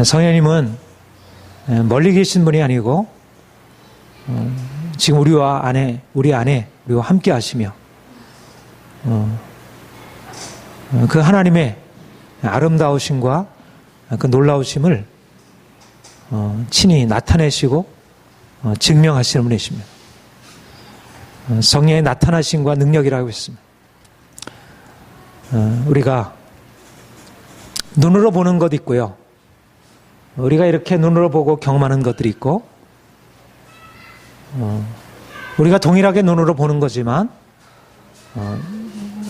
성령님은 멀리 계신 분이 아니고 지금 우리와 함께 하시며 그 하나님의 아름다우심과 그 놀라우심을 친히 나타내시고 증명하시는 분이십니다. 성령의 나타나심과 능력이라고 했습니다. 우리가 눈으로 보는 것 있고요. 우리가 이렇게 눈으로 보고 경험하는 것들이 있고, 우리가 동일하게 눈으로 보는 거지만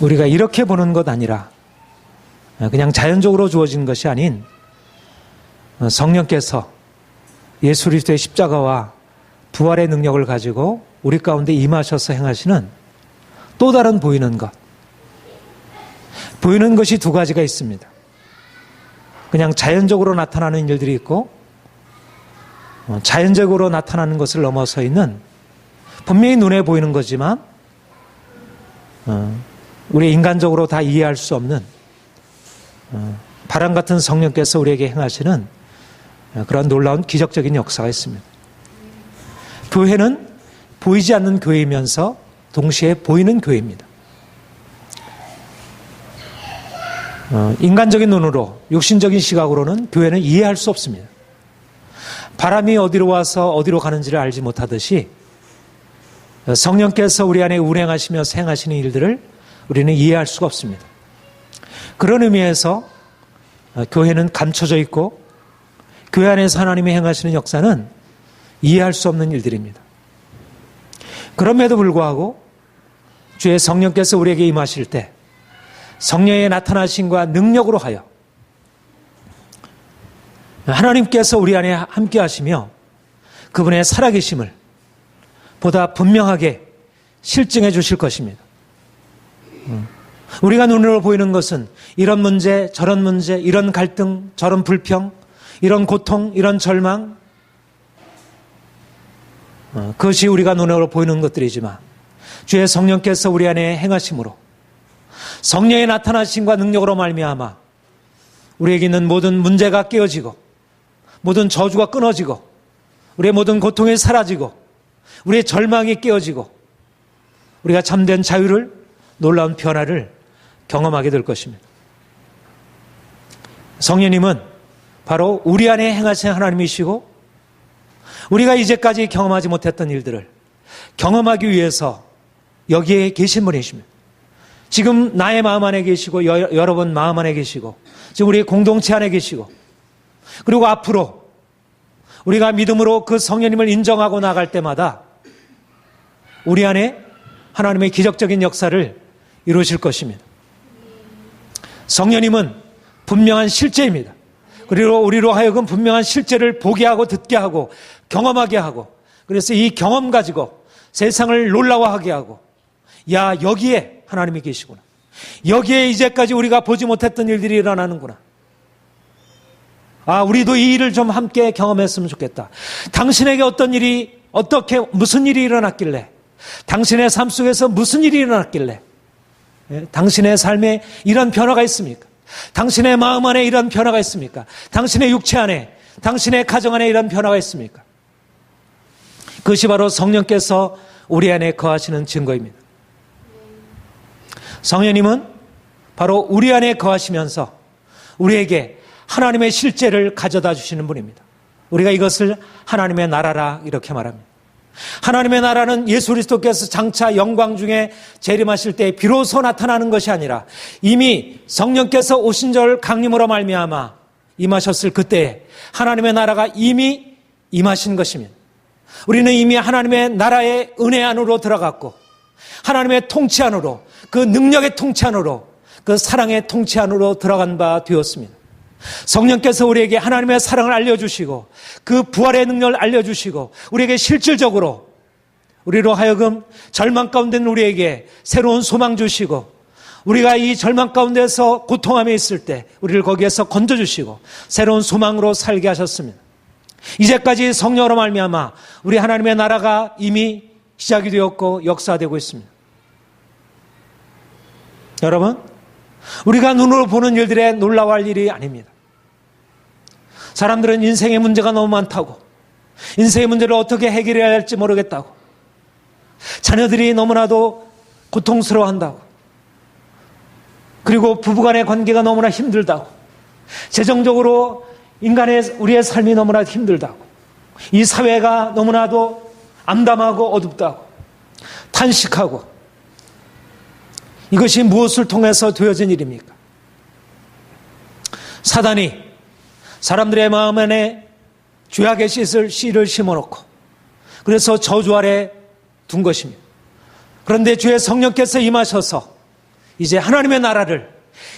우리가 이렇게 보는 것 아니라 그냥 자연적으로 주어진 것이 아닌 성령께서 예수 그리스도의 십자가와 부활의 능력을 가지고 우리 가운데 임하셔서 행하시는 또 다른 보이는 것. 보이는 것이 두 가지가 있습니다. 그냥 자연적으로 나타나는 일들이 있고, 자연적으로 나타나는 것을 넘어서 있는, 분명히 눈에 보이는 거지만 우리 인간적으로 다 이해할 수 없는 바람 같은 성령께서 우리에게 행하시는 그런 놀라운 기적적인 역사가 있습니다. 교회는 보이지 않는 교회이면서 동시에 보이는 교회입니다. 인간적인 눈으로, 육신적인 시각으로는 교회는 이해할 수 없습니다. 바람이 어디로 와서 어디로 가는지를 알지 못하듯이 성령께서 우리 안에 운행하시며 행하시는 일들을 우리는 이해할 수가 없습니다. 그런 의미에서 교회는 감춰져 있고, 교회 안에서 하나님이 행하시는 역사는 이해할 수 없는 일들입니다. 그럼에도 불구하고 주의 성령께서 우리에게 임하실 때 성령의 나타나심과 능력으로 하여 하나님께서 우리 안에 함께 하시며 그분의 살아계심을 보다 분명하게 실증해 주실 것입니다. 우리가 눈으로 보이는 것은 이런 문제, 저런 문제, 이런 갈등, 저런 불평, 이런 고통, 이런 절망, 그것이 우리가 눈으로 보이는 것들이지만 주의 성령께서 우리 안에 행하심으로 성령의 나타나심과 능력으로 말미암아 우리에게 있는 모든 문제가 깨어지고, 모든 저주가 끊어지고, 우리의 모든 고통이 사라지고, 우리의 절망이 깨어지고, 우리가 참된 자유를, 놀라운 변화를 경험하게 될 것입니다. 성령님은 바로 우리 안에 행하신 하나님이시고, 우리가 이제까지 경험하지 못했던 일들을 경험하기 위해서 여기에 계신 분이십니다. 지금 나의 마음 안에 계시고, 여러분 마음 안에 계시고, 지금 우리 공동체 안에 계시고, 그리고 앞으로 우리가 믿음으로 그 성령님을 인정하고 나갈 때마다 우리 안에 하나님의 기적적인 역사를 이루실 것입니다. 성령님은 분명한 실제입니다. 그리고 우리로 하여금 분명한 실제를 보게 하고 듣게 하고 경험하게 하고, 그래서 이 경험 가지고 세상을 놀라워하게 하고, 야, 여기에 하나님이 계시구나. 여기에 이제까지 우리가 보지 못했던 일들이 일어나는구나. 아, 우리도 이 일을 좀 함께 경험했으면 좋겠다. 당신에게 어떤 일이, 무슨 일이 일어났길래, 당신의 삶 속에서 무슨 일이 일어났길래, 당신의 삶에 이런 변화가 있습니까? 당신의 마음 안에 이런 변화가 있습니까? 당신의 육체 안에, 당신의 가정 안에 이런 변화가 있습니까? 그것이 바로 성령께서 우리 안에 거하시는 증거입니다. 성령님은 바로 우리 안에 거하시면서 우리에게 하나님의 실제를 가져다 주시는 분입니다. 우리가 이것을 하나님의 나라라 이렇게 말합니다. 하나님의 나라는 예수 그리스도께서 장차 영광 중에 재림하실 때 비로소 나타나는 것이 아니라 이미 성령께서 오신 절 강림으로 말미암아 임하셨을 그때에 하나님의 나라가 이미 임하신 것입니다. 우리는 이미 하나님의 나라의 은혜 안으로 들어갔고, 하나님의 통치 안으로, 그 능력의 통치 안으로, 그 사랑의 통치 안으로 들어간 바 되었습니다. 성령께서 우리에게 하나님의 사랑을 알려주시고, 그 부활의 능력을 알려주시고, 우리에게 실질적으로 우리로 하여금 절망 가운데 있는 우리에게 새로운 소망 주시고, 우리가 이 절망 가운데서 고통함에 있을 때 우리를 거기에서 건져주시고 새로운 소망으로 살게 하셨습니다. 이제까지 성령으로 말미암아 우리 하나님의 나라가 이미 시작이 되었고 역사되고 있습니다. 여러분, 우리가 눈으로 보는 일들에 놀라워할 일이 아닙니다. 사람들은 인생의 문제가 너무 많다고, 인생의 문제를 어떻게 해결해야 할지 모르겠다고, 자녀들이 너무나도 고통스러워한다고, 그리고 부부간의 관계가 너무나 힘들다고, 재정적으로 우리의 삶이 너무나 힘들다고, 이 사회가 너무나도 암담하고 어둡다고, 탄식하고, 이것이 무엇을 통해서 되어진 일입니까? 사단이 사람들의 마음 안에 죄악의 씨를 심어놓고 그래서 저주 아래 둔 것입니다. 그런데 주의 성령께서 임하셔서 이제 하나님의 나라를,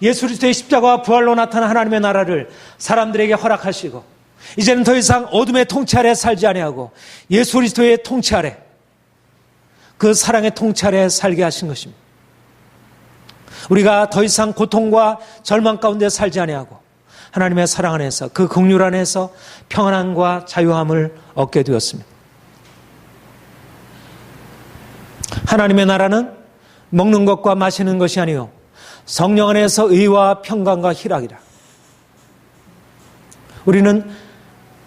예수 그리스도의 십자가와 부활로 나타난 하나님의 나라를 사람들에게 허락하시고 이제는 더 이상 어둠의 통치 아래 살지 아니하고 예수 그리스도의 통치 아래, 그 사랑의 통치 아래 살게 하신 것입니다. 우리가 더 이상 고통과 절망 가운데 살지 아니하고 하나님의 사랑 안에서, 그 긍휼 안에서 평안함과 자유함을 얻게 되었습니다. 하나님의 나라는 먹는 것과 마시는 것이 아니요 성령 안에서 의와 평강과 희락이라. 우리는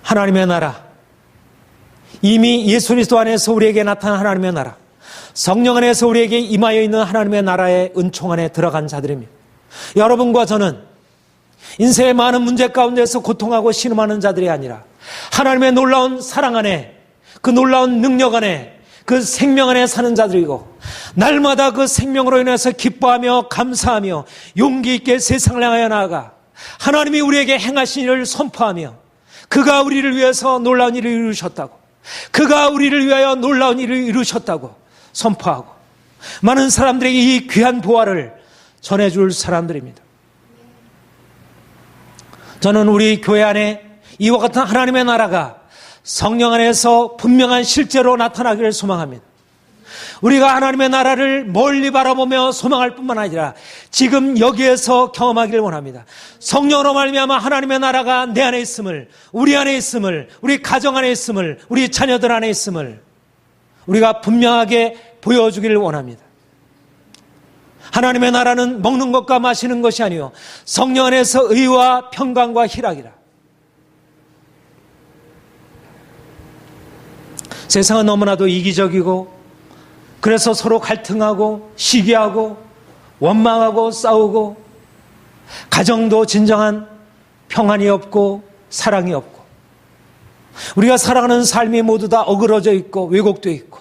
하나님의 나라, 이미 예수 그리스도 안에서 우리에게 나타난 하나님의 나라, 성령 안에서 우리에게 임하여 있는 하나님의 나라의 은총 안에 들어간 자들입니다. 여러분과 저는 인생의 많은 문제 가운데서 고통하고 신음하는 자들이 아니라 하나님의 놀라운 사랑 안에, 그 놀라운 능력 안에, 그 생명 안에 사는 자들이고 날마다 그 생명으로 인해서 기뻐하며 감사하며 용기 있게 세상을 향하여 나아가 하나님이 우리에게 행하신 일을 선포하며 그가 우리를 위해서 놀라운 일을 이루셨다고, 그가 우리를 위하여 놀라운 일을 이루셨다고 선포하고 많은 사람들에게 이 귀한 보화를 전해줄 사람들입니다. 저는 우리 교회 안에 이와 같은 하나님의 나라가 성령 안에서 분명한 실제로 나타나기를 소망합니다. 우리가 하나님의 나라를 멀리 바라보며 소망할 뿐만 아니라 지금 여기에서 경험하기를 원합니다. 성령으로 말미암아 하나님의 나라가 내 안에 있음을, 우리 안에 있음을, 우리 가정 안에 있음을, 우리 자녀들 안에 있음을 우리가 분명하게 보여주기를 원합니다. 하나님의 나라는 먹는 것과 마시는 것이 아니요 성령 안에서 의와 평강과 희락이라. 세상은 너무나도 이기적이고 그래서 서로 갈등하고 시기하고 원망하고 싸우고 가정도 진정한 평안이 없고 사랑이 없고 우리가 살아가는 삶이 모두 다 어그러져 있고 왜곡되어 있고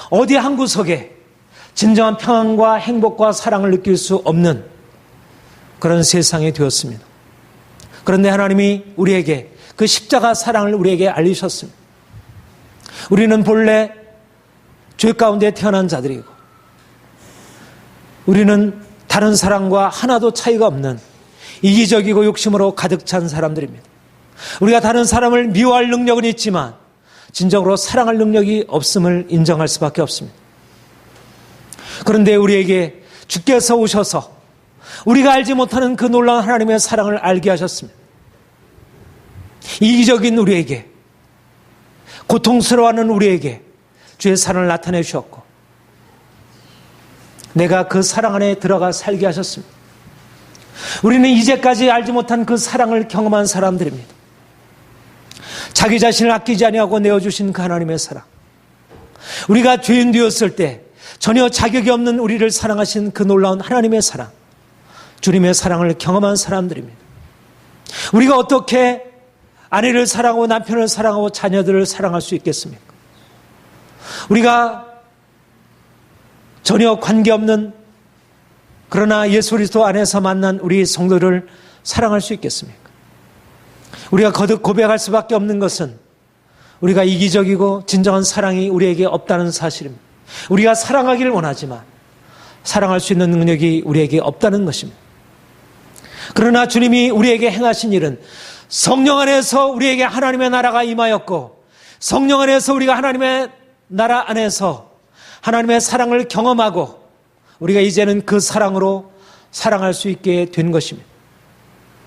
어디 한 구석에 진정한 평안과 행복과 사랑을 느낄 수 없는 그런 세상이 되었습니다. 그런데 하나님이 우리에게 그 십자가 사랑을 우리에게 알리셨습니다. 우리는 본래 죄 가운데 태어난 자들이고 우리는 다른 사람과 하나도 차이가 없는 이기적이고 욕심으로 가득 찬 사람들입니다. 우리가 다른 사람을 미워할 능력은 있지만 진정으로 사랑할 능력이 없음을 인정할 수밖에 없습니다. 그런데 우리에게 주께서 오셔서 우리가 알지 못하는 그 놀라운 하나님의 사랑을 알게 하셨습니다. 이기적인 우리에게, 고통스러워하는 우리에게 주의 사랑을 나타내 주셨고 내가 그 사랑 안에 들어가 살게 하셨습니다. 우리는 이제까지 알지 못한 그 사랑을 경험한 사람들입니다. 자기 자신을 아끼지 아니하고 내어주신 그 하나님의 사랑, 우리가 죄인 되었을 때 전혀 자격이 없는 우리를 사랑하신 그 놀라운 하나님의 사랑, 주님의 사랑을 경험한 사람들입니다. 우리가 어떻게 아내를 사랑하고 남편을 사랑하고 자녀들을 사랑할 수 있겠습니까? 우리가 전혀 관계없는 그러나 예수 그리스도 안에서 만난 우리 성도를 사랑할 수 있겠습니까? 우리가 거듭 고백할 수밖에 없는 것은 우리가 이기적이고 진정한 사랑이 우리에게 없다는 사실입니다. 우리가 사랑하기를 원하지만 사랑할 수 있는 능력이 우리에게 없다는 것입니다. 그러나 주님이 우리에게 행하신 일은 성령 안에서 우리에게 하나님의 나라가 임하였고 성령 안에서 우리가 하나님의 나라 안에서 하나님의 사랑을 경험하고 우리가 이제는 그 사랑으로 사랑할 수 있게 된 것입니다.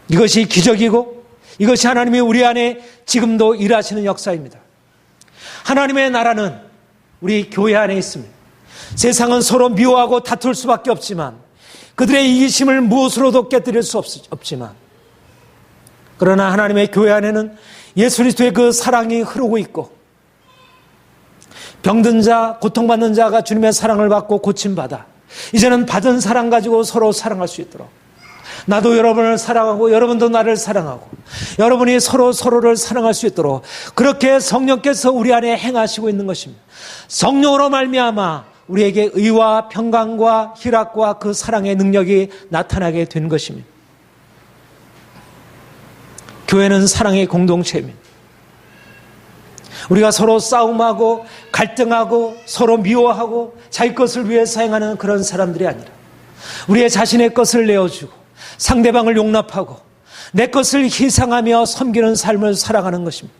이것이 기적이고 이것이 하나님이 우리 안에 지금도 일하시는 역사입니다. 하나님의 나라는 우리 교회 안에 있습니다. 세상은 서로 미워하고 다툴 수밖에 없지만 그들의 이기심을 무엇으로도 깨뜨릴 수 없지만 그러나 하나님의 교회 안에는 예수 그리스도의 그 사랑이 흐르고 있고, 병든 자, 고통받는 자가 주님의 사랑을 받고 고침받아 이제는 받은 사랑 가지고 서로 사랑할 수 있도록, 나도 여러분을 사랑하고 여러분도 나를 사랑하고 여러분이 서로를 사랑할 수 있도록 그렇게 성령께서 우리 안에 행하시고 있는 것입니다. 성령으로 말미암아 우리에게 의와 평강과 희락과 그 사랑의 능력이 나타나게 된 것입니다. 교회는 사랑의 공동체입니다. 우리가 서로 싸움하고 갈등하고 서로 미워하고 자기 것을 위해서 행하는 그런 사람들이 아니라, 우리의 자신의 것을 내어주고 상대방을 용납하고 내 것을 희생하며 섬기는 삶을 살아가는 것입니다.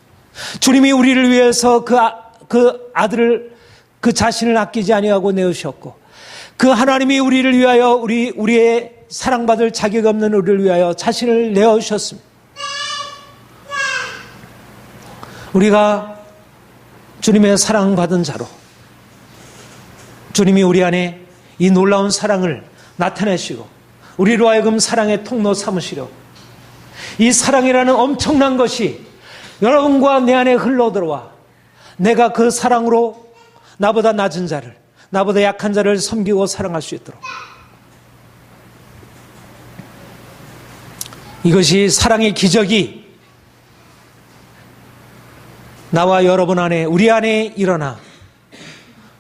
주님이 우리를 위해서 그 아들을, 그 자신을 아끼지 아니하고 내으셨고, 그 하나님이 우리를 위하여 우리의 사랑받을 자격 없는 우리를 위하여 자신을 내어주셨습니다. 우리가 주님의 사랑받은 자로, 주님이 우리 안에 이 놀라운 사랑을 나타내시고 우리로 하여금 사랑의 통로 삼으시려, 이 사랑이라는 엄청난 것이 여러분과 내 안에 흘러들어와 내가 그 사랑으로 나보다 낮은 자를, 나보다 약한 자를 섬기고 사랑할 수 있도록, 이것이 사랑의 기적이 나와 여러분 안에, 우리 안에 일어나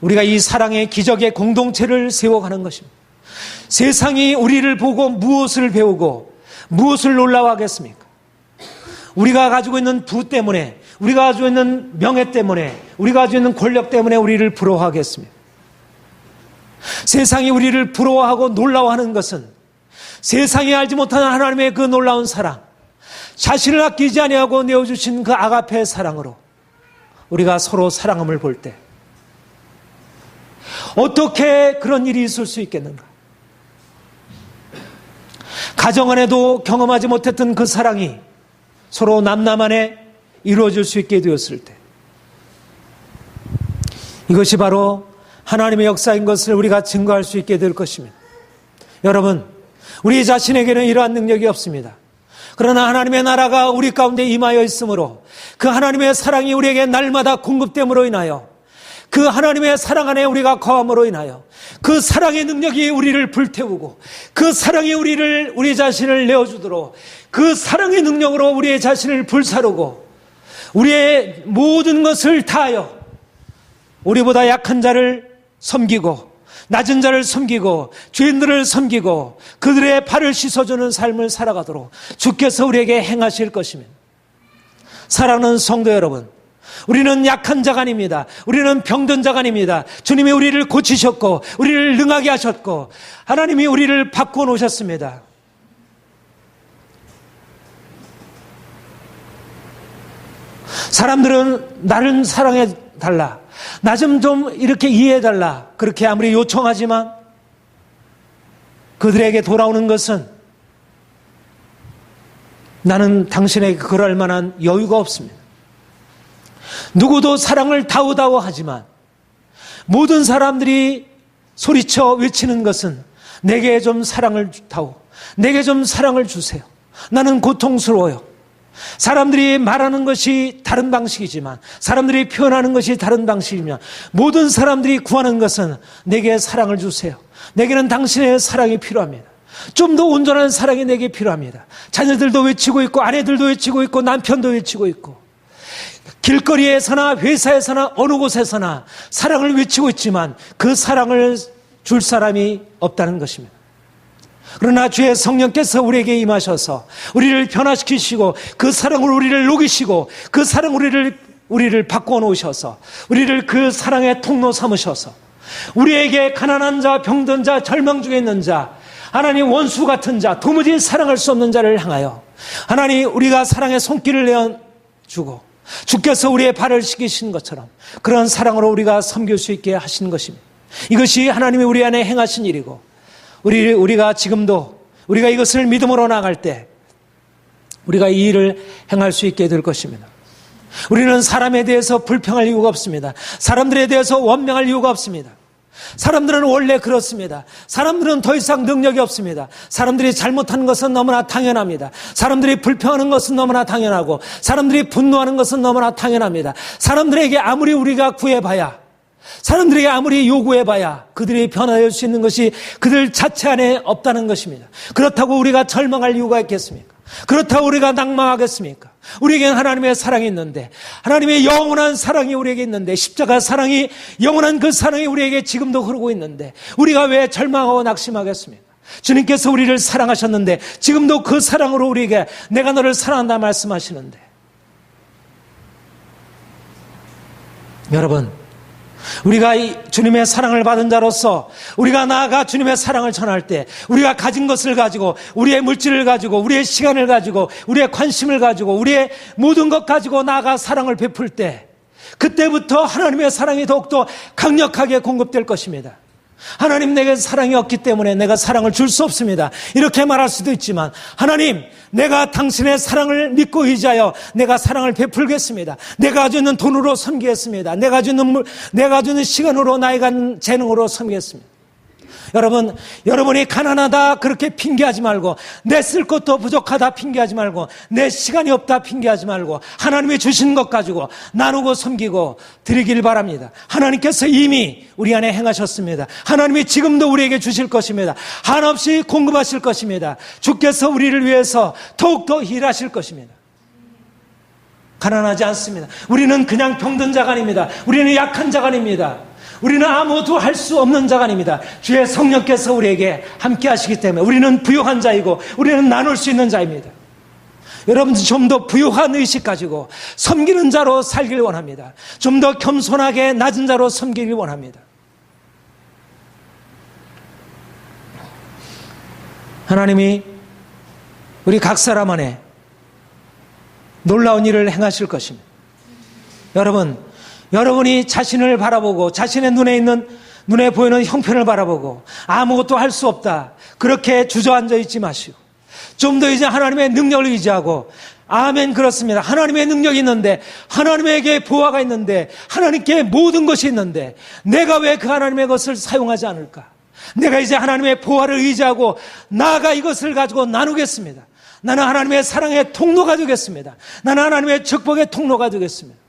우리가 이 사랑의 기적의 공동체를 세워가는 것입니다. 세상이 우리를 보고 무엇을 배우고 무엇을 놀라워하겠습니까? 우리가 가지고 있는 부 때문에, 우리가 가지고 있는 명예 때문에, 우리가 가지고 있는 권력 때문에 우리를 부러워하겠습니다. 세상이 우리를 부러워하고 놀라워하는 것은 세상이 알지 못하는 하나님의 그 놀라운 사랑, 자신을 아끼지 아니하고 내어주신 그 아가페의 사랑으로 우리가 서로 사랑함을 볼 때 어떻게 그런 일이 있을 수 있겠는가? 가정 안에도 경험하지 못했던 그 사랑이 서로 남남 안에 이루어질 수 있게 되었을 때, 이것이 바로 하나님의 역사인 것을 우리가 증거할 수 있게 될 것입니다. 여러분, 우리 자신에게는 이러한 능력이 없습니다. 그러나 하나님의 나라가 우리 가운데 임하여 있으므로 그 하나님의 사랑이 우리에게 날마다 공급됨으로 인하여, 그 하나님의 사랑 안에 우리가 거함으로 인하여 그 사랑의 능력이 우리를 불태우고, 그 사랑이 우리 자신을 내어주도록, 그 사랑의 능력으로 우리의 자신을 불사르고 우리의 모든 것을 다하여 우리보다 약한 자를 섬기고 낮은 자를 섬기고 죄인들을 섬기고 그들의 발을 씻어주는 삶을 살아가도록 주께서 우리에게 행하실 것입니다. 사랑하는 성도 여러분, 우리는 약한 자가 아닙니다. 우리는 병든 자가 아닙니다. 주님이 우리를 고치셨고 우리를 능하게 하셨고 하나님이 우리를 바꿔 놓으셨습니다. 사람들은 나를 사랑해 달라, 나 좀 이렇게 이해해 달라, 그렇게 아무리 요청하지만 그들에게 돌아오는 것은 나는 당신에게 그럴 만한 여유가 없습니다. 누구도 사랑을 다우다우 하지만 모든 사람들이 소리쳐 외치는 것은 내게 좀 사랑을 다오, 내게 좀 사랑을 주세요, 나는 고통스러워요. 사람들이 말하는 것이 다른 방식이지만, 사람들이 표현하는 것이 다른 방식이면 모든 사람들이 구하는 것은 내게 사랑을 주세요, 내게는 당신의 사랑이 필요합니다, 좀 더 온전한 사랑이 내게 필요합니다. 자녀들도 외치고 있고 아내들도 외치고 있고 남편도 외치고 있고 길거리에서나 회사에서나 어느 곳에서나 사랑을 외치고 있지만 그 사랑을 줄 사람이 없다는 것입니다. 그러나 주의 성령께서 우리에게 임하셔서 우리를 변화시키시고 그 사랑으로 우리를 녹이시고 그 사랑으로 우리를 바꿔 놓으셔서 우리를 그 사랑의 통로 삼으셔서 우리에게 가난한 자, 병든 자, 절망 중에 있는 자, 하나님 원수 같은 자, 도무지 사랑할 수 없는 자를 향하여 하나님 우리가 사랑의 손길을 내어주고 주께서 우리의 발을 씻기신 것처럼 그런 사랑으로 우리가 섬길 수 있게 하신 것입니다. 이것이 하나님이 우리 안에 행하신 일이고 우리가 지금도 우리가 이것을 믿음으로 나갈 때 우리가 이 일을 행할 수 있게 될 것입니다. 우리는 사람에 대해서 불평할 이유가 없습니다. 사람들에 대해서 원망할 이유가 없습니다. 사람들은 원래 그렇습니다. 사람들은 더 이상 능력이 없습니다. 사람들이 잘못하는 것은 너무나 당연합니다. 사람들이 불평하는 것은 너무나 당연하고, 사람들이 분노하는 것은 너무나 당연합니다. 사람들에게 아무리 우리가 구해봐야, 사람들에게 아무리 요구해봐야 그들이 변화될 수 있는 것이 그들 자체 안에 없다는 것입니다. 그렇다고 우리가 절망할 이유가 있겠습니까? 그렇다고 우리가 낭망하겠습니까? 우리에게는 하나님의 사랑이 있는데, 하나님의 영원한 사랑이 우리에게 있는데, 십자가 사랑이, 영원한 그 사랑이 우리에게 지금도 흐르고 있는데 우리가 왜 절망하고 낙심하겠습니까? 주님께서 우리를 사랑하셨는데 지금도 그 사랑으로 우리에게 내가 너를 사랑한다 말씀하시는데, 여러분, 우리가 이 주님의 사랑을 받은 자로서 우리가 나아가 주님의 사랑을 전할 때, 우리가 가진 것을 가지고, 우리의 물질을 가지고, 우리의 시간을 가지고, 우리의 관심을 가지고, 우리의 모든 것 가지고 나아가 사랑을 베풀 때, 그때부터 하나님의 사랑이 더욱더 강력하게 공급될 것입니다. 하나님, 내게 사랑이 없기 때문에 내가 사랑을 줄 수 없습니다, 이렇게 말할 수도 있지만, 하나님, 내가 당신의 사랑을 믿고 의지하여 내가 사랑을 베풀겠습니다. 내가 가지고 있는 돈으로 섬기겠습니다. 내가 가지고 있는 시간으로, 나이가 재능으로 섬기겠습니다. 여러분, 여러분이 가난하다 그렇게 핑계하지 말고, 내 쓸 것도 부족하다 핑계하지 말고, 내 시간이 없다 핑계하지 말고, 하나님이 주신 것 가지고 나누고 섬기고 드리길 바랍니다. 하나님께서 이미 우리 안에 행하셨습니다. 하나님이 지금도 우리에게 주실 것입니다. 한없이 공급하실 것입니다. 주께서 우리를 위해서 더욱더 일하실 것입니다. 가난하지 않습니다. 우리는 그냥 병든 자가 아닙니다. 우리는 약한 자가 아닙니다. 우리는 아무도 할 수 없는 자가 아닙니다. 주의 성령께서 우리에게 함께 하시기 때문에 우리는 부유한 자이고, 우리는 나눌 수 있는 자입니다. 여러분, 좀 더 부유한 의식 가지고 섬기는 자로 살길 원합니다. 좀 더 겸손하게 낮은 자로 섬기길 원합니다. 하나님이 우리 각 사람 안에 놀라운 일을 행하실 것입니다. 여러분이 자신을 바라보고, 자신의 눈에 보이는 형편을 바라보고 아무것도 할 수 없다 그렇게 주저앉아 있지 마시고, 좀 더 이제 하나님의 능력을 의지하고, 아멘, 그렇습니다. 하나님의 능력이 있는데, 하나님에게 보화가 있는데, 하나님께 모든 것이 있는데 내가 왜 그 하나님의 것을 사용하지 않을까? 내가 이제 하나님의 보화를 의지하고 나아가 이것을 가지고 나누겠습니다. 나는 하나님의 사랑의 통로가 되겠습니다. 나는 하나님의 축복의 통로가 되겠습니다.